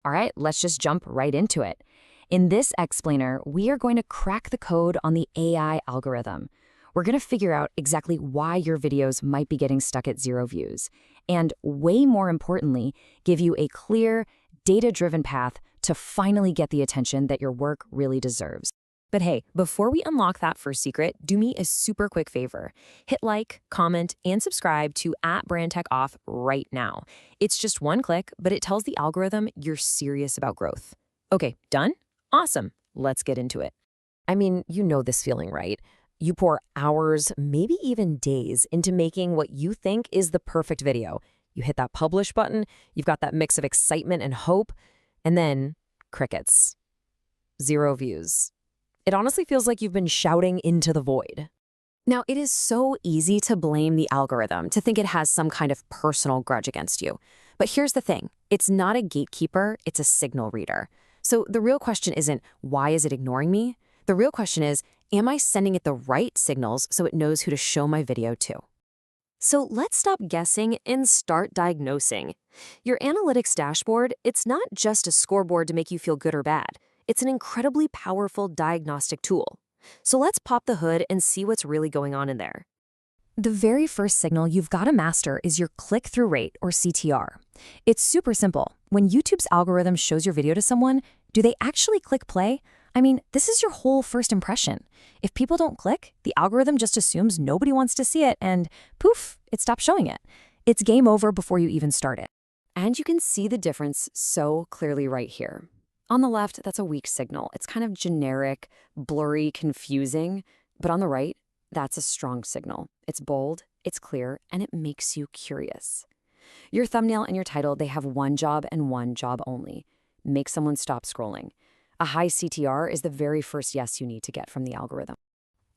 All right, let's just jump right into it. In this explainer, we are going to crack the code on the AI algorithm. We're going to figure out exactly why your videos might be getting stuck at 0 views. And way more importantly, give you a clear, data-driven path to finally get the attention that your work really deserves. But hey, before we unlock that first secret, do me a super quick favor. Hit like, comment, and subscribe to @BrandTechOff right now. It's just one click, but it tells the algorithm you're serious about growth. Okay, done? Awesome. Let's get into it. I mean, you know this feeling, right? You pour hours, maybe even days, into making what you think is the perfect video. You hit that publish button, you've got that mix of excitement and hope, and then crickets. 0 views. It honestly feels like you've been shouting into the void. Now, it is so easy to blame the algorithm, to think it has some kind of personal grudge against you. But here's the thing. It's not a gatekeeper, it's a signal reader. So the real question isn't, why is it ignoring me? The real question is, am I sending it the right signals so it knows who to show my video to? So let's stop guessing and start diagnosing. Your analytics dashboard, it's not just a scoreboard to make you feel good or bad. It's an incredibly powerful diagnostic tool. So let's pop the hood and see what's really going on in there. The very first signal you've got to master is your click-through rate, or CTR. It's super simple. When YouTube's algorithm shows your video to someone, do they actually click play? I mean, this is your whole first impression. If people don't click, the algorithm just assumes nobody wants to see it and poof, it stops showing it. It's game over before you even start it. And you can see the difference so clearly right here. On the left, that's a weak signal. It's kind of generic, blurry, confusing. But on the right, that's a strong signal. It's bold, it's clear, and it makes you curious. Your thumbnail and your title, they have one job and one job only. Make someone stop scrolling. A high CTR is the very first yes you need to get from the algorithm.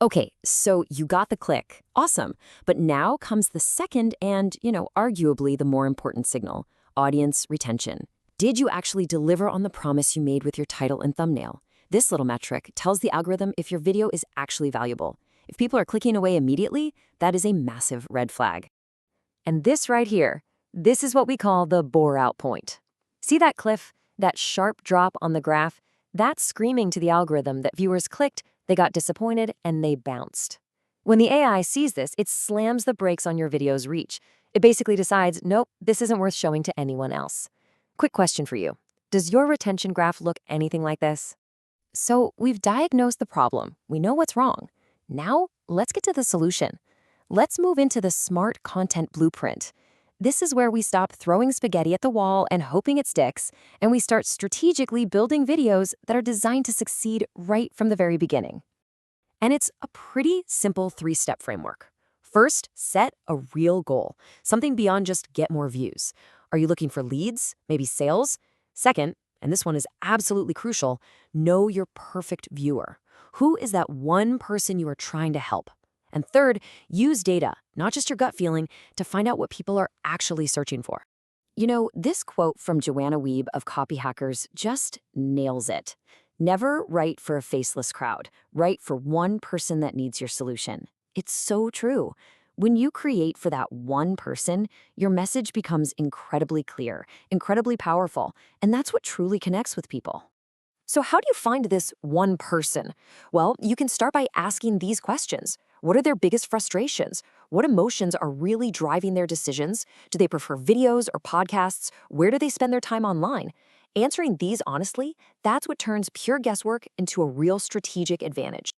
Okay, so you got the click. Awesome. But now comes the second and, arguably the more important signal, audience retention. Did you actually deliver on the promise you made with your title and thumbnail? This little metric tells the algorithm if your video is actually valuable. If people are clicking away immediately, that is a massive red flag. And this right here, this is what we call the bore-out point. See that cliff, that sharp drop on the graph? That's screaming to the algorithm that viewers clicked, they got disappointed, and they bounced. When the AI sees this, it slams the brakes on your video's reach. It basically decides, nope, this isn't worth showing to anyone else. Quick question for you. Does your retention graph look anything like this? So we've diagnosed the problem. We know what's wrong. Now, let's get to the solution. Let's move into the smart content blueprint. This is where we stop throwing spaghetti at the wall and hoping it sticks, and we start strategically building videos that are designed to succeed right from the very beginning. And it's a pretty simple 3-step framework. First, set a real goal, something beyond just get more views. Are you looking for leads, maybe sales? Second, and this one is absolutely crucial, know your perfect viewer. Who is that one person you are trying to help? And third, use data, not just your gut feeling, to find out what people are actually searching for. This quote from Joanna Wiebe of Copy Hackers just nails it. Never write for a faceless crowd. Write for one person that needs your solution. It's so true. When you create for that one person, your message becomes incredibly clear, incredibly powerful, and that's what truly connects with people. So how do you find this one person? Well, you can start by asking these questions. What are their biggest frustrations? What emotions are really driving their decisions? Do they prefer videos or podcasts? Where do they spend their time online? Answering these honestly, that's what turns pure guesswork into a real strategic advantage.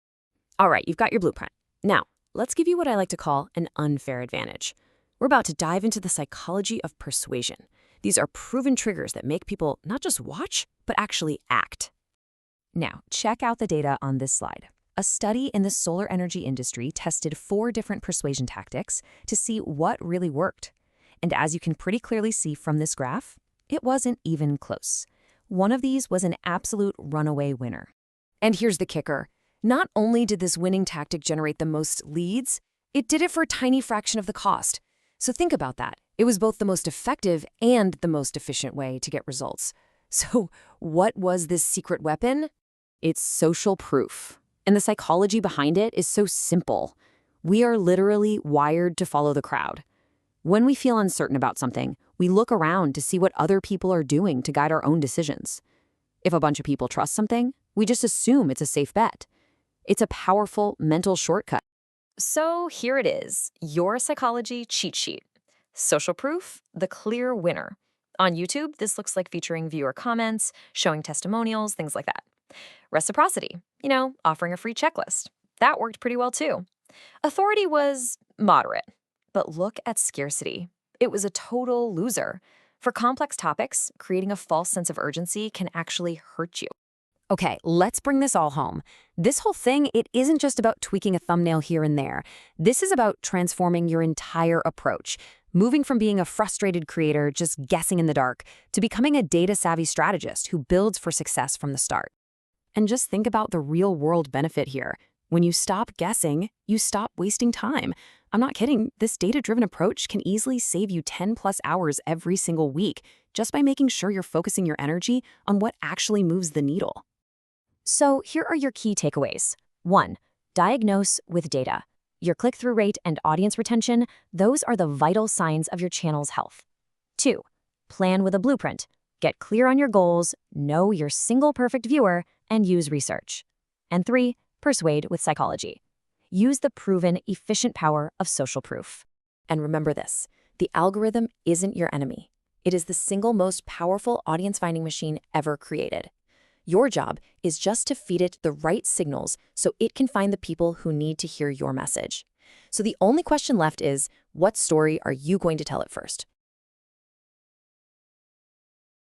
All right, you've got your blueprint. Now, let's give you what I like to call an unfair advantage. We're about to dive into the psychology of persuasion. These are proven triggers that make people not just watch, but actually act. Now, check out the data on this slide. A study in the solar energy industry tested 4 different persuasion tactics to see what really worked. And as you can pretty clearly see from this graph, it wasn't even close. One of these was an absolute runaway winner. And here's the kicker. Not only did this winning tactic generate the most leads, it did it for a tiny fraction of the cost. So think about that. It was both the most effective and the most efficient way to get results. So what was this secret weapon? It's social proof. And the psychology behind it is so simple. We are literally wired to follow the crowd. When we feel uncertain about something, We look around to see what other people are doing to guide our own decisions. If a bunch of people trust something, we just assume it's a safe bet. It's a powerful mental shortcut. So here it is, your psychology cheat sheet. Social proof, the clear winner. On YouTube, this looks like featuring viewer comments, showing testimonials, things like that. Reciprocity, offering a free checklist. That worked pretty well too. Authority was moderate. But look at scarcity. It was a total loser. For complex topics, creating a false sense of urgency can actually hurt you. Okay, let's bring this all home. This whole thing, it isn't just about tweaking a thumbnail here and there. This is about transforming your entire approach, moving from being a frustrated creator just guessing in the dark to becoming a data-savvy strategist who builds for success from the start. And just think about the real-world benefit here. When you stop guessing, you stop wasting time. I'm not kidding, this data-driven approach can easily save you 10+ hours every single week just by making sure you're focusing your energy on what actually moves the needle. So here are your key takeaways. 1. Diagnose with data. Your click-through rate and audience retention, those are the vital signs of your channel's health. 2. Plan with a blueprint. Get clear on your goals, know your single perfect viewer, and use research. And 3. Persuade with psychology. Use the proven, efficient power of social proof. And remember this, the algorithm isn't your enemy. It is the single most powerful audience-finding machine ever created. Your job is just to feed it the right signals so it can find the people who need to hear your message. So the only question left is, what story are you going to tell it first?